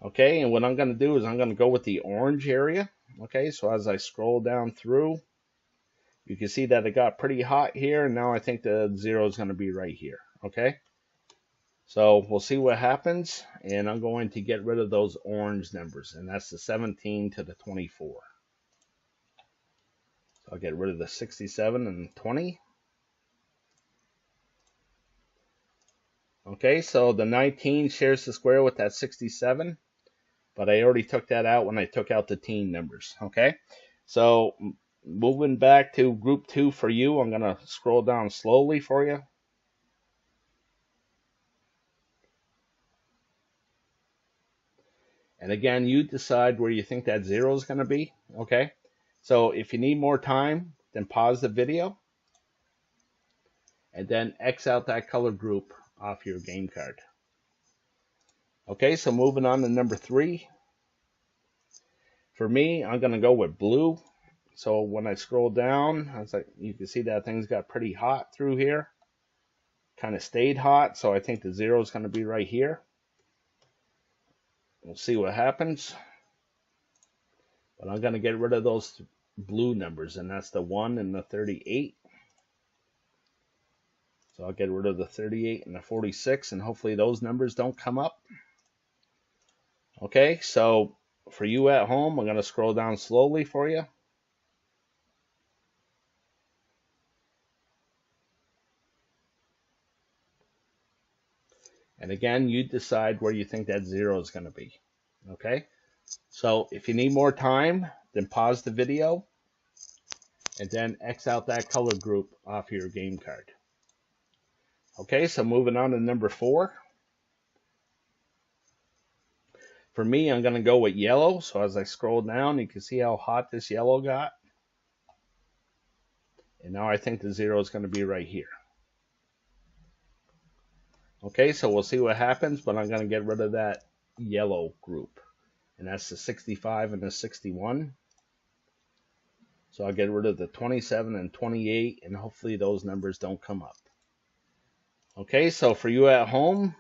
Okay, and what I'm going to do is I'm going to go with the orange area. Okay, so as I scroll down through, you can see that it got pretty hot here, and now I think the 0 is going to be right here. Okay, so we'll see what happens, and I'm going to get rid of those orange numbers, and that's the 17 to the 24. So I'll get rid of the 67 and 20. Okay, so the 19 shares the square with that 67. But I already took that out when I took out the teen numbers. Okay, so moving back to group 2 for you, I'm going to scroll down slowly for you. And again, you decide where you think that 0 is going to be. Okay, so if you need more time, then pause the video and then X out that color group off your game card. Okay, so moving on to number 3. For me, I'm going to go with blue. So when I scroll down, you can see that things got pretty hot through here. Kind of stayed hot, so I think the 0 is going to be right here. We'll see what happens. But I'm going to get rid of those blue numbers, and that's the 1 and the 38. So I'll get rid of the 38 and the 46, and hopefully those numbers don't come up. Okay, so for you at home, I'm going to scroll down slowly for you. And again, you decide where you think that 0 is going to be. Okay, so if you need more time, then pause the video and then X out that color group off your game card. Okay, so moving on to number 4. For me, I'm going to go with yellow. So as I scroll down, you can see how hot this yellow got. And now I think the 0 is going to be right here. Okay, so we'll see what happens, but I'm going to get rid of that yellow group. And that's the 65 and the 61. So I'll get rid of the 27 and 28, and hopefully those numbers don't come up. Okay, so for you at home,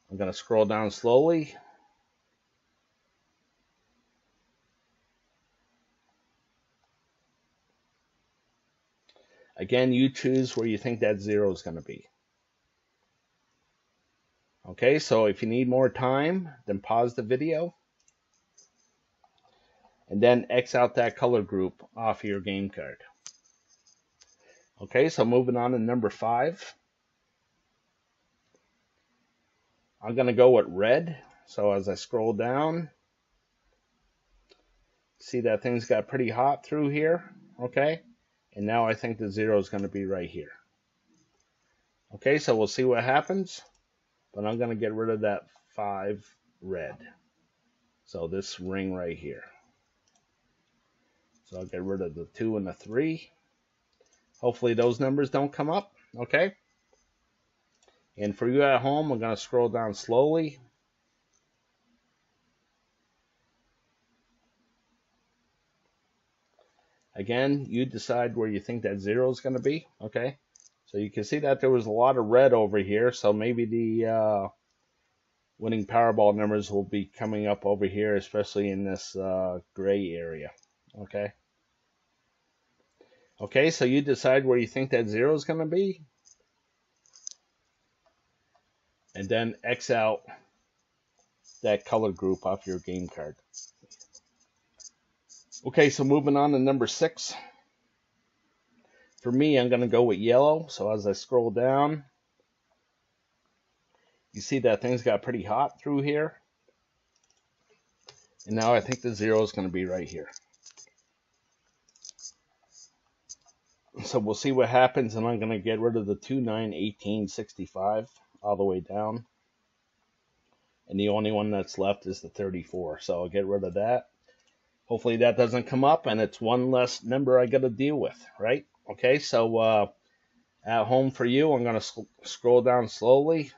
I'm going to scroll down slowly. Again, you choose where you think that 0 is going to be. Okay, so if you need more time, then pause the video. And then X out that color group off your game card. Okay, so moving on to number 5. I'm going to go with red. So as I scroll down, see that things got pretty hot through here. Okay. And now I think the 0 is going to be right here. Okay, so we'll see what happens. But I'm going to get rid of that 5 red. So this ring right here. So I'll get rid of the 2 and the 3. Hopefully those numbers don't come up. Okay. And for you at home, I'm going to scroll down slowly. Again, you decide where you think that 0 is going to be. Okay. So you can see that there was a lot of red over here. So maybe the winning Powerball numbers will be coming up over here, especially in this gray area. Okay. Okay, so you decide where you think that 0 is going to be. And then X out that color group off your game card. Okay, so moving on to number 6. For me, I'm going to go with yellow. So as I scroll down, you see that things got pretty hot through here. And now I think the 0 is going to be right here. So we'll see what happens, and I'm going to get rid of the 2, 9, 18, 65 all the way down. And the only one that's left is the 34. So I'll get rid of that. Hopefully that doesn't come up, and it's one less number I got to deal with, right? Okay, so at home for you, I'm going to scroll down slowly.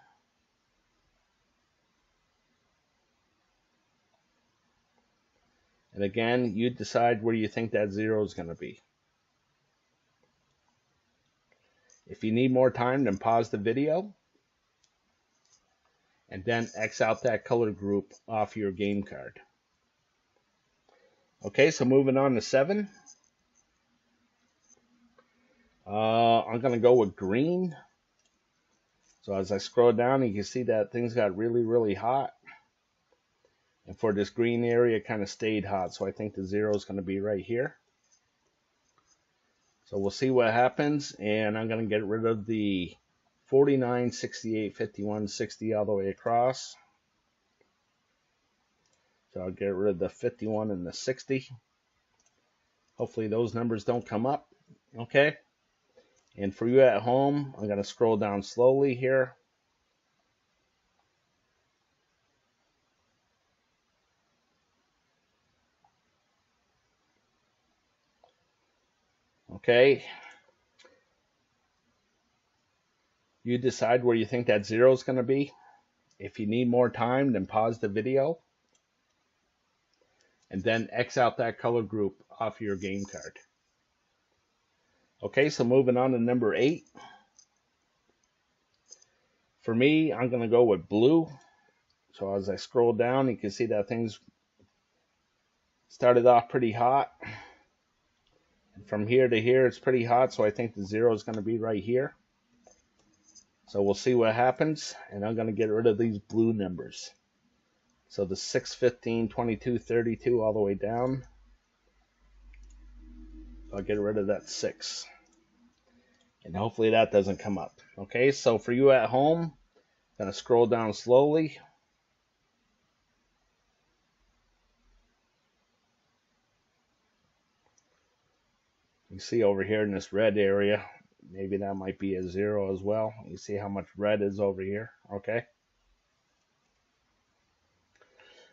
And again, you decide where you think that 0 is going to be. If you need more time, then pause the video. And then X out that color group off your game card. Okay, so moving on to 7. I'm going to go with green. So as I scroll down, you can see that things got really, really hot. And for this green area, it kind of stayed hot. So I think the 0 is going to be right here. So we'll see what happens. And I'm going to get rid of the 49, 68, 51, 60 all the way across. So I'll get rid of the 51 and the 60. Hopefully those numbers don't come up. Okay. And for you at home, I'm going to scroll down slowly here. Okay. You decide where you think that 0 is going to be. If you need more time, then pause the video. And then X out that color group off your game card. Okay, so moving on to number 8. For me, I'm going to go with blue. So as I scroll down, you can see that things started off pretty hot. And from here to here, it's pretty hot, so I think the 0 is going to be right here. So we'll see what happens, and I'm going to get rid of these blue numbers. So the 6, 15, 22, 32 all the way down. I'll get rid of that 6. And hopefully that doesn't come up. Okay, so for you at home, I'm going to scroll down slowly. You see over here in this red area, maybe that might be a 0 as well. You see how much red is over here, okay?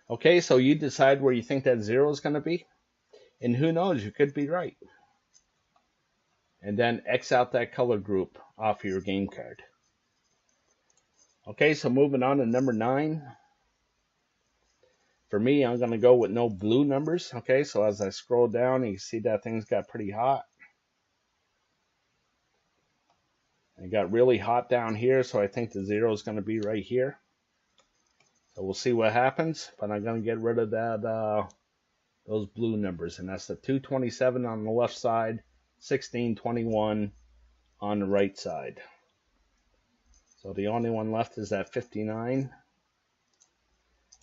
Okay, so you decide where you think that 0 is going to be. And who knows, you could be right. And then X out that color group off your game card. Okay, so moving on to number 9. For me, I'm going to go with no blue numbers. Okay, so as I scroll down, you see that things got pretty hot. It got really hot down here, so I think the 0 is going to be right here. So we'll see what happens, but I'm going to get rid of that those blue numbers, and that's the 227 on the left side, 1621 on the right side. So the only one left is that 59,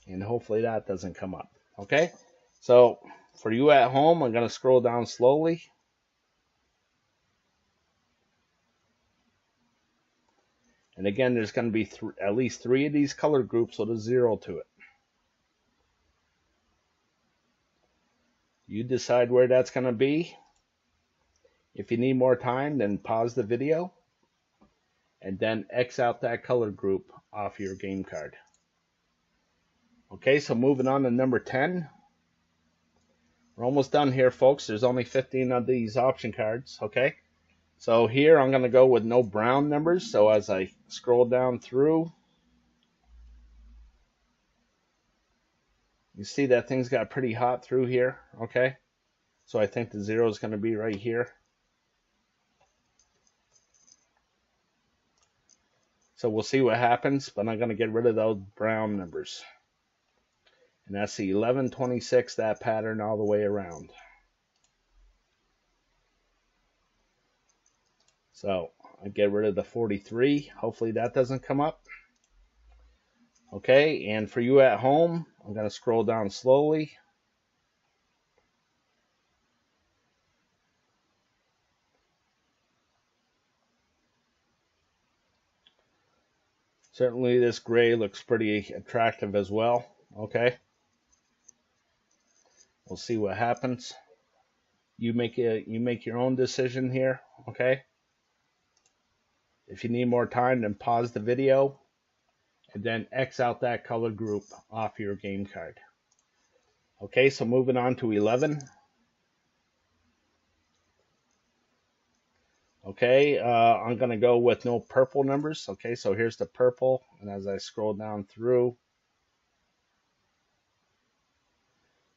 and hopefully that doesn't come up. Okay, so for you at home, I'm going to scroll down slowly. And And again, there's going to be at least 3 of these color groups with a 0 to it. You decide where that's going to be. If you need more time, then pause the video and then X out that color group off your game card. Okay, so moving on to number 10. We're almost done here, folks. There's only 15 of these option cards, okay? So here I'm going to go with no brown numbers. So as I scroll down through, you see that things got pretty hot through here, okay? So I think the 0 is going to be right here. So we'll see what happens, but I'm going to get rid of those brown numbers. And that's the 11, 26, that pattern all the way around. So I get rid of the 43. Hopefully that doesn't come up. Okay, and for you at home, I'm going to scroll down slowly. Certainly this gray looks pretty attractive as well. Okay. We'll see what happens. You make your own decision here, okay? If you need more time, then pause the video and then X out that color group off your game card. Okay, so moving on to 11. Okay, I'm going to go with no purple numbers. Okay, so here's the purple, and as I scroll down through,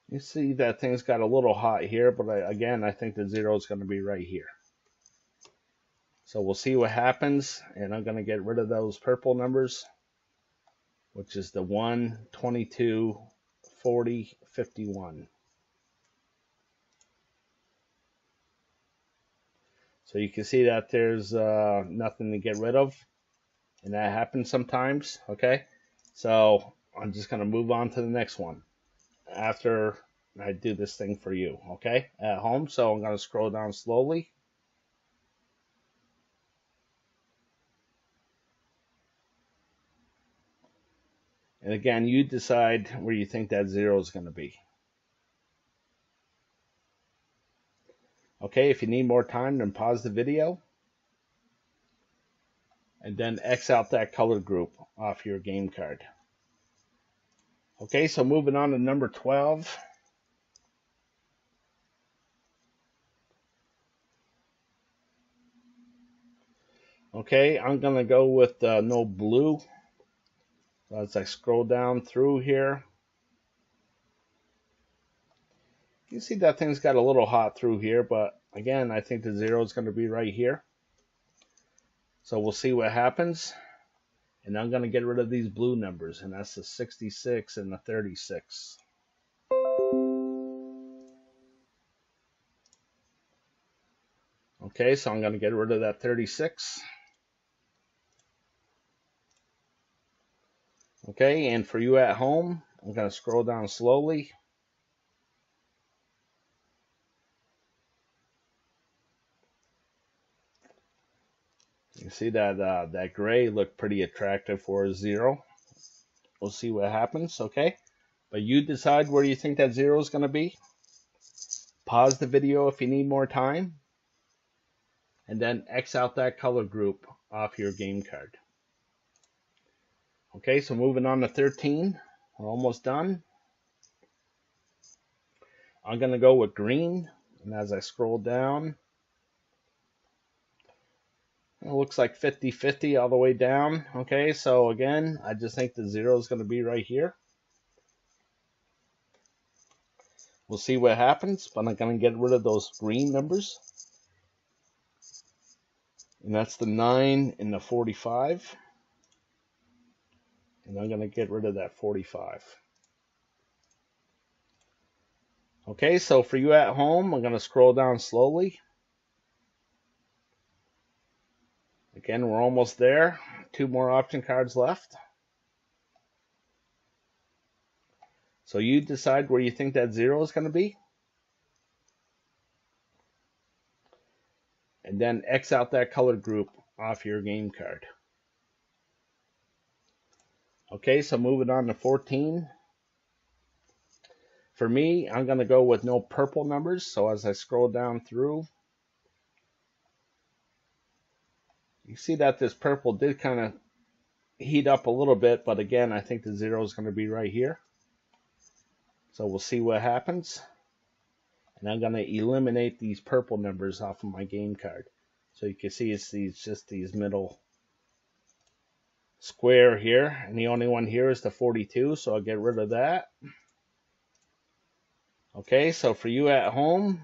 you see that things got a little hot here, but again, I think the 0 is going to be right here. So we'll see what happens, and I'm going to get rid of those purple numbers, which is the 1, 22, 40, 51. So you can see that there's nothing to get rid of, and that happens sometimes, okay? So I'm just going to move on to the next one after I do this thing for you, okay, at home. So I'm going to scroll down slowly. And again, you decide where you think that 0 is going to be. Okay, if you need more time, then pause the video. And then X out that color group off your game card. Okay, so moving on to number 12. Okay, I'm going to go with no blue. As I scroll down through here, you see that things got a little hot through here, but again, I think the 0 is going to be right here. So we'll see what happens. And I'm going to get rid of these blue numbers, and that's the 66 and the 36. Okay, so I'm going to get rid of that 36. Okay, and for you at home, I'm going to scroll down slowly. You see that that gray looked pretty attractive for a 0. We'll see what happens, okay? But you decide where you think that 0 is going to be. Pause the video if you need more time. And then X out that color group off your game card. Okay, so moving on to 13. We're almost done. I'm going to go with green. And as I scroll down, it looks like 50-50 all the way down. Okay, so again, I just think the 0 is going to be right here. We'll see what happens, but I'm going to get rid of those green numbers. And that's the 9 and the 45. And I'm going to get rid of that 45. Okay, so for you at home, I'm going to scroll down slowly. Again, we're almost there. 2 more option cards left. So you decide where you think that 0 is going to be. And then X out that color group off your game card. Okay, so moving on to 14. For me, I'm going to go with no purple numbers. So as I scroll down through, you see that this purple did kind of heat up a little bit, but again, I think the 0 is going to be right here. So we'll see what happens. And I'm going to eliminate these purple numbers off of my game card. So you can see it's just these middle square here. And the only one here is the 42, so I'll get rid of that. Okay, so for you at home,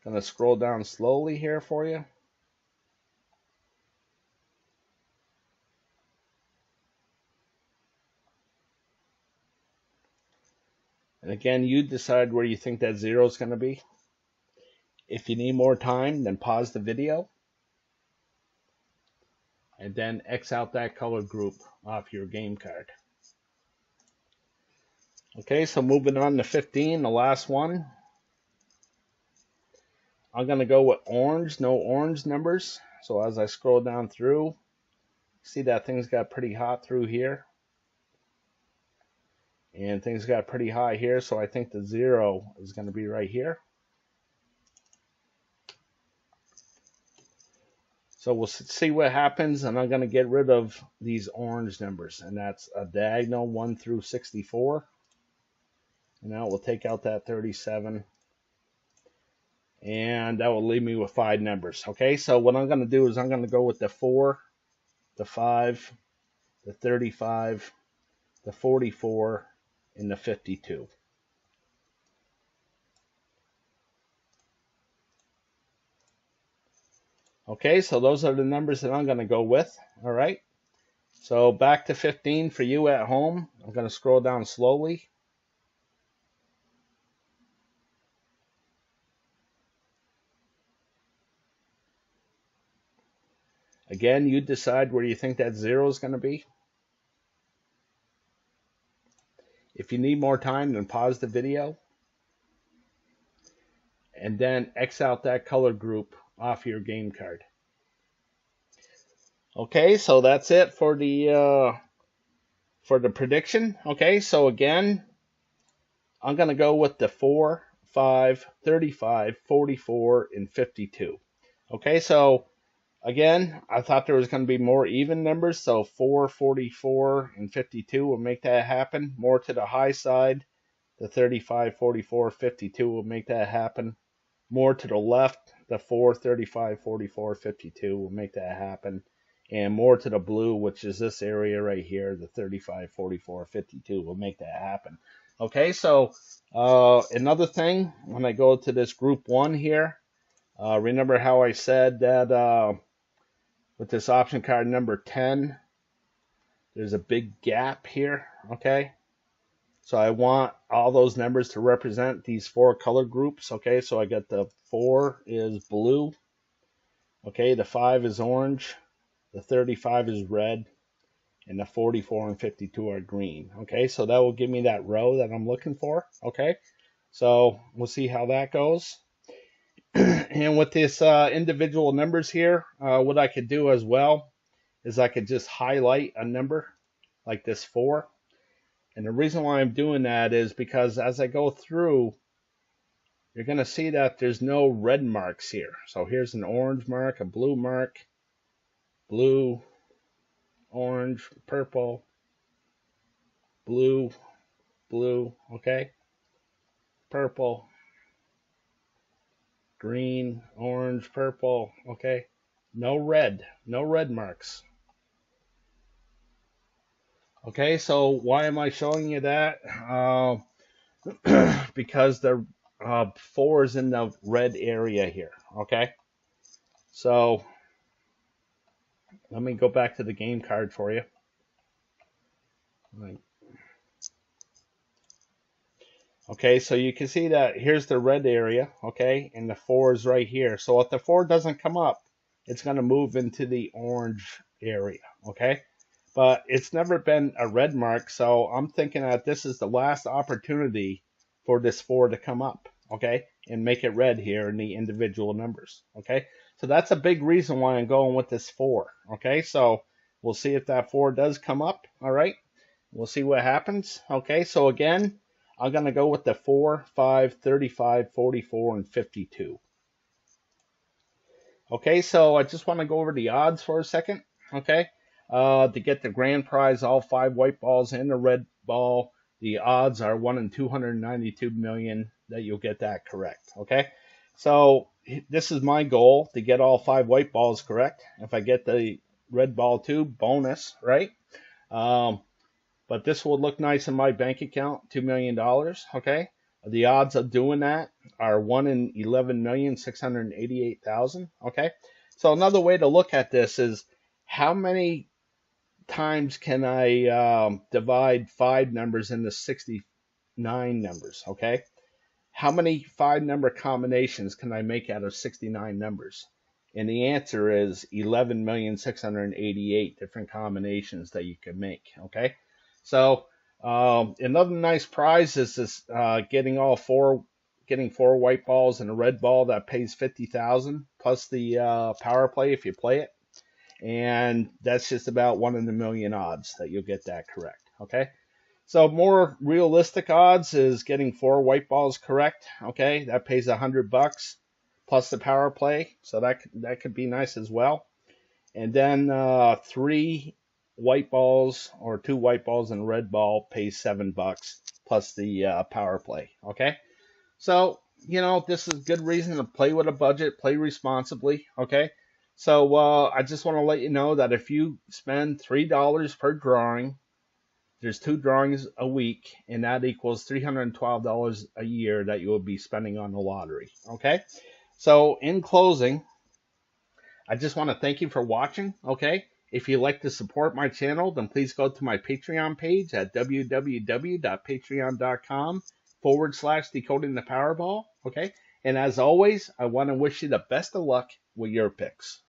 I'm going to scroll down slowly here for you. And again, you decide where you think that 0 is going to be. If you need more time, then pause the video. And then X out that color group off your game card. Okay, so moving on to 15, the last one. I'm going to go with orange, no orange numbers. So as I scroll down through, see that things got pretty hot through here. And things got pretty high here, so I think the 0 is going to be right here. So we'll see what happens, and I'm going to get rid of these orange numbers, and that's a diagonal 1 through 64. And now we'll take out that 37, and that will leave me with 5 numbers. Okay, so what I'm going to do is I'm going to go with the 4, the 5, the 35, the 44, and the 52. Okay, so those are the numbers that I'm going to go with. All right, so back to 15 for you at home. I'm going to scroll down slowly. Again, you decide where you think that 0 is going to be. If you need more time, then pause the video. And then X out that color group off your game card. Okay, so that's it for the prediction. Okay, so again, I'm going to go with the 4, 5, 35, 44, and 52. Okay, so again, I thought there was going to be more even numbers, so 4, 44, and 52 will make that happen. More to the high side, the 35, 44, 52 will make that happen. More to the left, the 4, 35, 44, 52 will make that happen. And more to the blue, which is this area right here, the 35, 44, 52 will make that happen. Okay, so another thing, when I go to this group 1 here, remember how I said that with this option card number 10, there's a big gap here, okay? So I want all those numbers to represent these 4 color groups, okay? So I got the 4 is blue, okay? The 5 is orange, the 35 is red, and the 44 and 52 are green, okay? So that will give me that row that I'm looking for, okay? So we'll see how that goes. And with this individual numbers here, what I could do as well is I could just highlight a number like this 4. And the reason why I'm doing that is because as I go through, you're going to see that there's no red marks here. So here's an orange mark, a blue mark, blue, orange, purple, blue, blue, okay? Purple, green, orange, purple, okay? No red marks. Okay, so why am I showing you that? Because the 4 is in the red area here, okay? So let me go back to the game card for you. Okay, so you can see that here's the red area, okay, and the 4 is right here. So if the 4 doesn't come up, it's going to move into the orange area, okay? But it's never been a red mark, so I'm thinking that this is the last opportunity for this 4 to come up, okay, and make it red here in the individual numbers, okay? So that's a big reason why I'm going with this 4, okay? So We'll see if that 4 does come up. All right. We'll see what happens. Okay, so again, I'm going to go with the 4, 5, 35, 44, and 52. Okay, so I just want to go over the odds for a second. Okay, to get the grand prize, all 5 white balls and the red ball, the odds are 1 in 292 million that you'll get that correct. Okay, so this is my goal, to get all 5 white balls correct. If I get the red ball too, bonus, right? But this will look nice in my bank account, $2 million. Okay, the odds of doing that are 1 in 11,688,000. Okay, so another way to look at this is, how many times can I divide 5 numbers into 69 numbers? Okay, how many 5-number combinations can I make out of 69 numbers? And the answer is 11,688 different combinations that you can make. Okay, so another nice prize is this, getting 4 white balls and a red ball that pays 50,000 plus the power play if you play it. And that's just about 1 in a million odds that you'll get that correct. Okay, so more realistic odds is getting 4 white balls correct. Okay, that pays $100 plus the power play, so that could be nice as well. And then 3 white balls or 2 white balls and a red ball pays $7 plus the power play. Okay, so this is good reason to play with a budget, play responsibly. Okay, so I just want to let you know that if you spend $3 per drawing, there's 2 drawings a week, and that equals $312 a year that you will be spending on the lottery. Okay, so in closing, I just want to thank you for watching. Okay, if you'd like to support my channel, then please go to my Patreon page at www.patreon.com/decoding the Powerball. Okay, and as always, I want to wish you the best of luck with your picks.